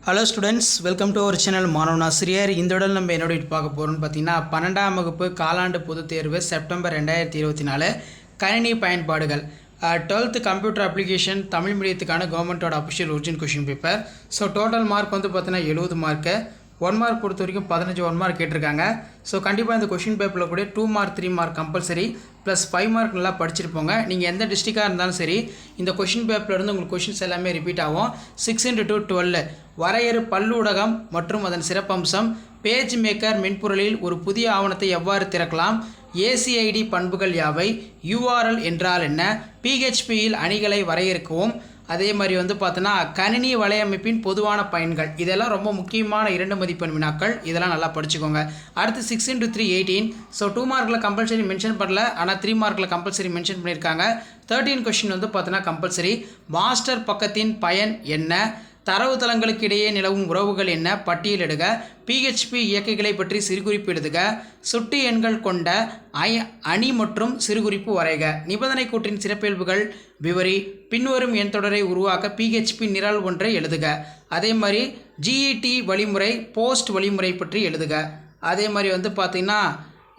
Hello students, welcome to our channel மாணவன் ஆசிரியர். இந்த உடல் நம்ம என்னோட பார்க்க போகிறோம்னு பார்த்தீங்கன்னா 12ஆம் வகுப்பு காலாண்டு பொதுத் தேர்வு செப்டம்பர் 2024 கணினி பயன்பாடுகள் 12th கம்ப்யூட்டர் அப்ளிகேஷன் தமிழ் மீடியத்துக்கான கவர்மெண்ட்டோட official original question paper. So total mark வந்து பார்த்தீங்கன்னா 70 மார்க்கு. 1 மார்க் பொறுத்த வரைக்கும் 15 1 மார்க் கேட்டிருக்காங்க. ஸோ கண்டிப்பாக இந்த கொஷின் பேப்பரில் கூட 2 mark 3 mark compulsory plus 5 mark நல்லா படிச்சிருப்போங்க. நீங்கள் எந்த டிஸ்ட்ரிக்டாக இருந்தாலும் சரி இந்த கொஷின் பேப்பர்லேருந்து உங்களுக்கு கொஷின்ஸ் எல்லாமே ரிப்பீட் ஆகும். 6x212 வரையறு பல்லூடகம் மற்றும் அதன் சிறப்பம்சம், பேஜ் மேக்கர் மென்பொருளில் ஒரு புதிய ஆவணத்தை எவ்வாறு திறக்கலாம், ACID பண்புகள் யாவை, URL என்றால் என்ன, PHPயில் அணிகளை வரையறுக்கவும், அதே மாதிரி வந்து பார்த்தோன்னா கணினி வலையமைப்பின் பொதுவான பயன்கள். இதெல்லாம் ரொம்ப முக்கியமான 2 மதிப்பெண் வினாக்கள். இதெல்லாம் நல்லா படிச்சுக்கோங்க. அடுத்து 6x3 18. ஸோ 2 மார்க்கில் கம்பல்சரி மென்ஷன் பண்ணல, ஆனால் 3 மார்க்கில் கம்பல்சரி மென்ஷன் பண்ணியிருக்காங்க. 13 கொஷின் வந்து பார்த்தோன்னா கம்பல்சரி. மாஸ்டர் பக்கத்தின் பயன் என்ன, தரவுத்தளங்களுக்கு இடையே நிலவும் உறவுகள் என்ன, பட்டியலிடுக, PHP இயக்கிகளை பற்றி சிறுகுறிப்பு எழுதுக, சுட்டு எண்கள் கொண்ட அணி மற்றும் சிறுகுறிப்பு வரைக, நிபந்தனை கூற்றின் சிறப்பியல்புகள் விவரி, பின்வரும் எண் தொடரை உருவாக்க PHP நிரல் ஒன்றை எழுதுக, அதே மாதிரி GET வழிமுறை போஸ்ட் வழிமுறை பற்றி எழுதுக. அதே மாதிரி வந்து பார்த்திங்கன்னா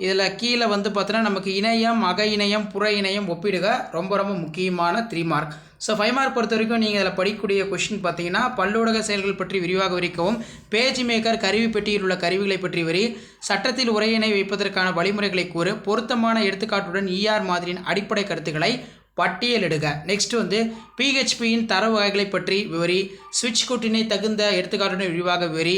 இதில் கீழே வந்து பார்த்தீங்கன்னா நமக்கு இணையம், அக இணையம், புற இணையம் ஒப்பிடுக, ரொம்ப ரொம்ப முக்கியமான 3 மார்க். ஸோ 5 மார்க் பொறுத்த வரைக்கும் நீங்கள் இதில் படிக்கக்கூடிய கொஷின் பார்த்தீங்கன்னா பல்லூடக செயல்கள் பற்றி விரிவாக விவரிக்கவும், பேஜ் மேக்கர் கருவி பெட்டியில் உள்ள கருவிகளை பற்றி வரி, சட்டத்தில் உரையினை வைப்பதற்கான வழிமுறைகளை கூறு, பொருத்தமான எடுத்துக்காட்டுடன் ER மாதிரியின் அடிப்படை கருத்துக்களை பட்டியலிடுக. நெக்ஸ்ட் வந்து PHPயின் தரவு வகைகளை பற்றி விவரி, ஸ்விட்ச் கூட்டினை தகுந்த எடுத்துக்காட்டுடன் விரிவாக விவரி,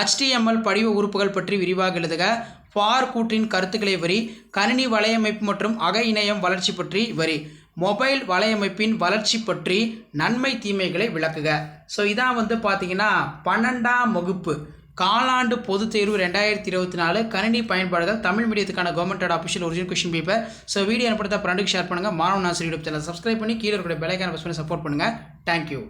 HTML படிவ உறுப்புகள் பற்றி விரிவாக எழுதுக, ஃபார் கூற்றின் கருத்துக்களை வரி, கணினி வலையமைப்பு மற்றும் அக இணையம் வளர்ச்சி பற்றி வரி, மொபைல் வலையமைப்பின் வளர்ச்சி பற்றி நன்மை தீமைகளை விளக்குக. ஸோ இதான் வந்து பார்த்தீங்கன்னா 12ஆம் வகுப்பு காலாண்டு பொதுத் தேர்வு 2024 கணினி பயன்பாடுகள் தமிழ் மீடியத்துக்கான கவர்மெண்டோட official original question paper. So video அனுப்பிட்ட ஃப்ரெண்டுக்கு ஷேர் பண்ணுங்கள். மாணவன் ஆசிரியர் யூடியூப் சேனல் சப்ஸ்கிரைப் பண்ணி கீழே இருக்கிற பெல் ஐகானை பிரஸ் பண்ணி சப்போர்ட் பண்ணுங்கள். தேங்க்யூ.